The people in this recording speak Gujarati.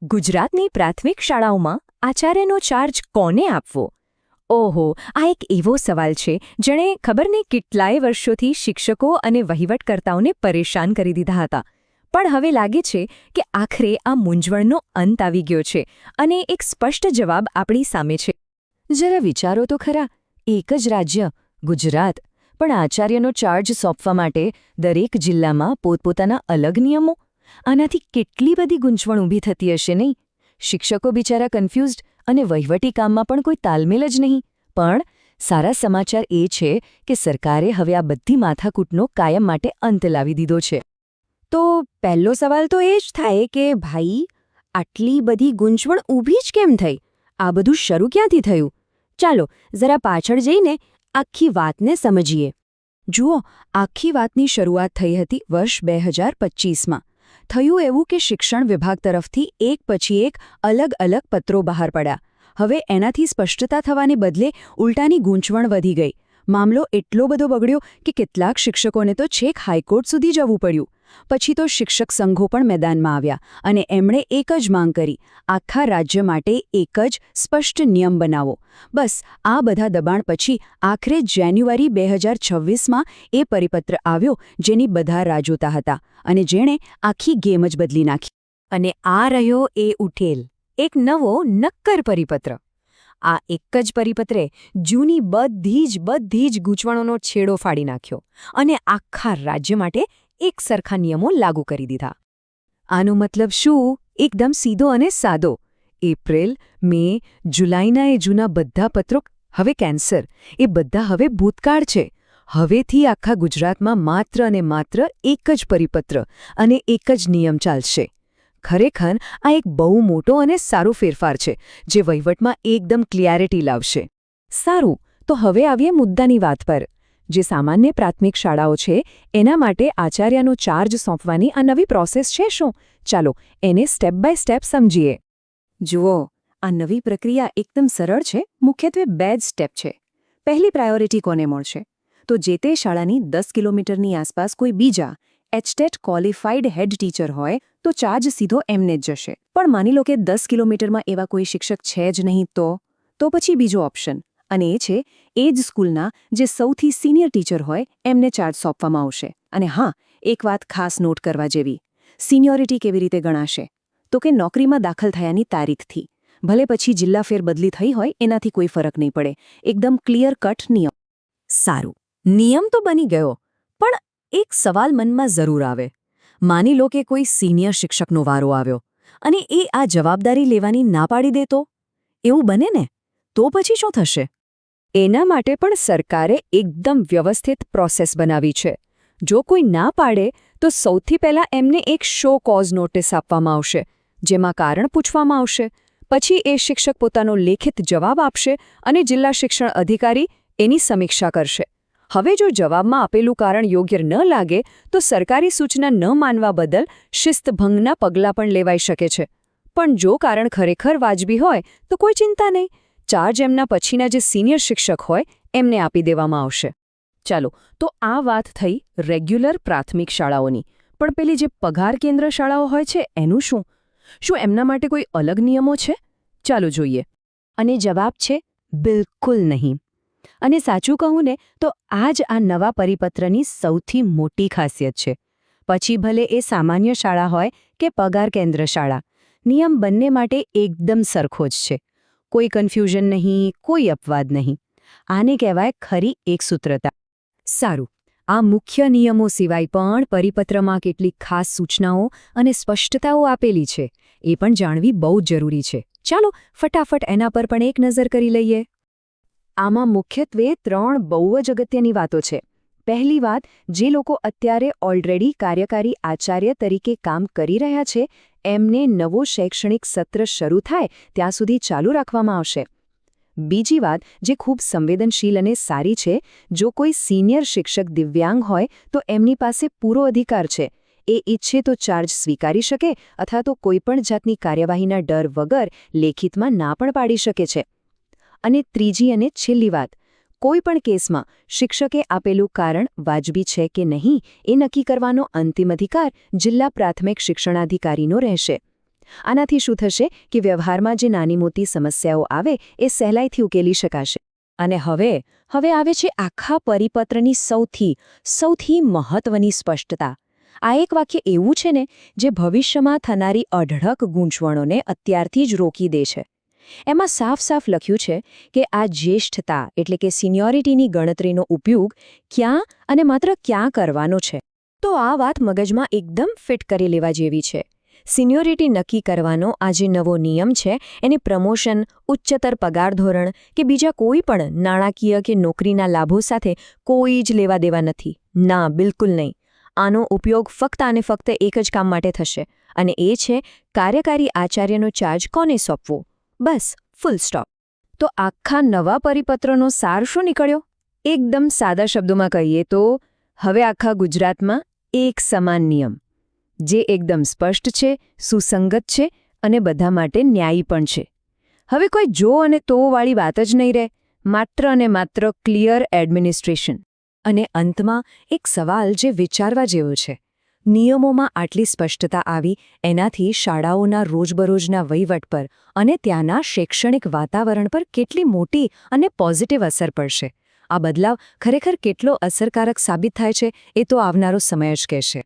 ગુજરાતની પ્રાથમિક શાળાઓમાં આચાર્યનો ચાર્જ કોને આપવો? ઓહો, આ એક એવો સવાલ છે જેણે ખબર નહીં કેટલાય વર્ષોથી શિક્ષકો અને વહીવટકર્તાઓને પરેશાન કરી દીધા હતા. પણ હવે લાગે છે કે આખરે આ મૂંઝવણનો અંત આવી ગયો છે અને એક સ્પષ્ટ જવાબ આપણી સામે છે. જરા વિચારો તો ખરા, એક જ રાજ્ય, ગુજરાત, પણ આચાર્યનો ચાર્જ સોંપવા માટે દરેક જિલ્લામાં પોતપોતાના અલગ નિયમો. આનાથી કેટલી બધી ગૂંચવણ ઊભી થતી હશે નહીં? શિક્ષકો બિચારા કન્ફ્યુઝડ અને વહીવટી કામમાં પણ કોઈ તાલમેલ જ નહીં. પણ સારા સમાચાર એ છે કે સરકારે હવે આ બધી માથાકૂટનો કાયમ માટે અંત લાવી દીધો છે. તો પહેલો સવાલ તો એ જ થાય કે ભાઈ, આટલી બધી ગૂંચવણ ઊભી જ કેમ થઈ? આ બધું શરૂ ક્યાંથી થયું? ચાલો જરા પાછળ જઈને આખી વાતને સમજીએ. જુઓ, આખી વાતની શરૂઆત થઈ હતી વર્ષ 2025માં. થયું એવું કે શિક્ષણ વિભાગ તરફથી એક પછી એક અલગ અલગ પત્રો બહાર પડ્યા. હવે એનાથી સ્પષ્ટતા થવાને બદલે ઉલટાની ગૂંચવણ વધી ગઈ. મામલો એટલો બધો બગડ્યો કે કેટલાક શિક્ષકોને તો છેક હાઈકોર્ટ સુધી જવું પડ્યું. પછી તો શિક્ષક સંઘો પણ મેદાનમાં આવ્યા અને એમણે એક જ માંગ કરી, આખા રાજ્ય માટે એક જ સ્પષ્ટ નિયમ બનાવો. બસ આ બધા દબાણ પછી આખરે જાન્યુઆરી 2026માં એ પરિપત્ર આવ્યો જેની બધા રાહ જોતા હતા અને જેણે આખી ગેમ જ બદલી નાખી. અને આ રહ્યો એ ઉઠેલ એક નવો નક્કર પરિપત્ર. આ એક જ પરિપત્રે જૂની બધી જ ગૂંચવણોનો છેડો ફાડી નાખ્યો અને આખા રાજ્ય માટે એક સરખા નિયમો લાગુ કરી દીધા. આનો મતલબ શું? એકદમ સીધો અને સાદો. એપ્રિલ, મે, જુલાઈના એ જૂના બધા પત્રો હવે કેન્સર. એ બધા હવે ભૂતકાળ છે. હવેથી આખા ગુજરાતમાં માત્ર અને માત્ર એક જ પરિપત્ર અને એક જ નિયમ ચાલશે. ખરેખર આ એક બહુ મોટો અને સારો ફેરફાર છે જે વહીવટમાં એકદમ ક્લિયરિટી લાવશે. સારું, તો હવે આવીએ મુદ્દાની વાત પર. જે સામાન્ય પ્રાથમિક શાળાઓ છે એના માટે આચાર્યનો ચાર્જ સોંપવાની આ નવી પ્રોસેસ છે શું? ચાલો એને સ્ટેપ બાય સ્ટેપ સમજીએ. જુઓ, આ નવી પ્રક્રિયા એકદમ સરળ છે. મુખ્યત્વે 2 જ સ્ટેપ છે. પહેલી પ્રાયોરિટી કોને મળશે? તો જે તે શાળાની 10 કિલોમીટરની આસપાસ કોઈ બીજા એચટેટ ક્વોલિફાઈડ હેડ ટીચર હોય તો ચાર્જ સીધો એમને જ જશે. પણ માની લો કે 10 કિલોમીટરમાં એવા કોઈ શિક્ષક છે જ નહીં તો પછી બીજો ઓપ્શન, અને એ છે એ જ સ્કૂલના જે સૌથી સિનિયર ટીચર હોય એમને ચાર્જ સોંપવામાં આવશે. અને હા, એક વાત ખાસ નોટ કરવા જેવી, સિનિયોરિટી કેવી રીતે ગણાશે? તો કે નોકરીમાં દાખલ થયાની તારીખથી. ભલે પછી જિલ્લા ફેરબદલી થઈ હોય એનાથી કોઈ ફરક નહીં પડે. એકદમ ક્લિયર કટ નિયમ. સારું, નિયમ તો બની ગયો, પણ એક સવાલ મનમાં જરૂર આવે. માની લો કે કોઈ સિનિયર શિક્ષકનો વારો આવ્યો અને એ આ જવાબદારી લેવાની ના પાડી દે તો? એવું બને ને? તો પછી શું થશે? એના માટે પણ સરકારે એકદમ વ્યવસ્થિત પ્રોસેસ બનાવી છે. જો કોઈ ના પાડે તો સૌથી પહેલાં એમને એક શો કોઝ નોટિસ આપવામાં આવશે, જેમાં કારણ પૂછવામાં આવશે. પછી એ શિક્ષક પોતાનો લેખિત જવાબ આપશે અને જિલ્લા શિક્ષણ અધિકારી એની સમીક્ષા કરશે. હવે જો જવાબમાં આપેલું કારણ યોગ્ય ન લાગે તો સરકારી સૂચના ન માનવા બદલ શિસ્તભંગના પગલાં પણ લેવાઈ શકે છે. પણ જો કારણ ખરેખર વાજબી હોય તો કોઈ ચિંતા નહીં. ચાર્જ એમના પછીના જે સિનિયર શિક્ષક હોય એમને આપી દેવામાં આવશે. ચાલો, તો આ વાત થઈ રેગ્યુલર પ્રાથમિક શાળાઓની. પણ પેલી જે પગાર કેન્દ્ર શાળાઓ હોય છે એનું શું? શું એમના માટે કોઈ અલગ નિયમો છે? ચાલો જોઈએ. અને જવાબ છે બિલકુલ નહીં. અને સાચું કહું ને તો આ જ આ નવા પરિપત્રની સૌથી મોટી ખાસિયત છે. પછી ભલે એ સામાન્ય શાળા હોય કે પગાર કેન્દ્ર શાળા, નિયમ બંને માટે એકદમ સરખો જ છે. કોઈ કન્ફ્યુઝન નહીં, કોઈ અપવાદ નહીં. આને કહેવાય ખરી એકસૂત્રતા. સારું, આ મુખ્ય નિયમો સિવાય પણ પરિપત્રમાં કેટલીક ખાસ સૂચનાઓ અને સ્પષ્ટતાઓ આપેલી છે. એ પણ જાણવી બહુ જરૂરી છે. ચાલો ફટાફટ એના પર પણ એક નજર કરી લઈએ. આમાં મુખ્યત્વે 3 બહુ જ અગત્યની વાતો છે. પહેલી વાત, જે લોકો અત્યારે ઓલરેડી કાર્યકારી આચાર્ય તરીકે કામ કરી રહ્યા છે એમને નવો શૈક્ષણિક સત્ર શરૂ થાય ત્યાં સુધી ચાલુ રાખવામાં આવશે. બીજી વાત, જે ખૂબ સંવેદનશીલ અને સારી છે, જો કોઈ સિનિયર શિક્ષક દિવ્યાંગ હોય તો એમની પાસે પૂરો અધિકાર છે. એ ઈચ્છે તો ચાર્જ સ્વીકારી શકે અથવા તો કોઈપણ જાતની કાર્યવાહીના ડર વગર લેખિતમાં ના પણ પાડી શકે છે. અને ત્રીજી અને છેલ્લી વાત, કોઈ પણ કેસમાં શિક્ષકે આપેલું કારણ વાજબી છે કે નહીં એ નક્કી કરવાનો અંતિમ અધિકાર જિલ્લા પ્રાથમિક શિક્ષણાધિકારીનો રહેશે. આનાથી શું થશે કે વ્યવહારમાં જે નાની મોટી સમસ્યાઓ આવે એ સહેલાઈથી ઉકેલી શકાશે. અને હવે આવે છે આખા પરિપત્રની સૌથી મહત્વની સ્પષ્ટતા. આ એક વાક્ય એવું છે ને જે ભવિષ્યમાં થનારી અઢળક ગૂંચવણોને અત્યારથી જ રોકી દે છે. એમાં સાફ લખ્યું છે કે આ જ્યેષ્ઠતા એટલે કે સિનિયોરિટીની ગણતરીનો ઉપયોગ ક્યાં અને માત્ર ક્યાં કરવાનો છે. તો આ વાત મગજમાં એકદમ ફિટ કરી લેવા જેવી છે. સિનિયોરિટી નક્કી કરવાનો આ જે નવો નિયમ છે એને પ્રમોશન, ઉચ્ચતર પગાર ધોરણ કે બીજા કોઈ પણ નાણાકીય કે નોકરીના લાભો સાથે કોઈ જ લેવા દેવા નથી. ના, બિલકુલ નહીં. આનો ઉપયોગ ફક્ત અને ફક્ત એક જ કામ માટે થશે અને એ છે કાર્યકારી આચાર્યનો ચાર્જ કોને સોંપવો. બસ, ફૂલ સ્ટોપ. તો આખા નવા પરિપત્રનો સાર શું નીકળ્યો? એકદમ સાદા શબ્દોમાં કહીએ તો હવે આખા ગુજરાતમાં એક સમાન નિયમ, જે એકદમ સ્પષ્ટ છે, સુસંગત છે અને બધા માટે ન્યાયી પણ છે. હવે કોઈ જો અને તોવાળી વાત જ નહીં રહે, માત્ર અને માત્ર ક્લિયર એડમિનિસ્ટ્રેશન. અને અંતમાં એક સવાલ જે વિચારવા જેવો છે. નિયમોમાં આટલી સ્પષ્ટતા આવી એનાથી શાળાઓના રોજબરોજના વહીવટ પર અને ત્યાંના શૈક્ષણિક વાતાવરણ પર કેટલી મોટી અને પોઝિટિવ અસર પડશે. આ બદલાવ ખરેખર કેટલો અસરકારક સાબિત થાય છે એ તો આવનારો સમય જ કહેશે.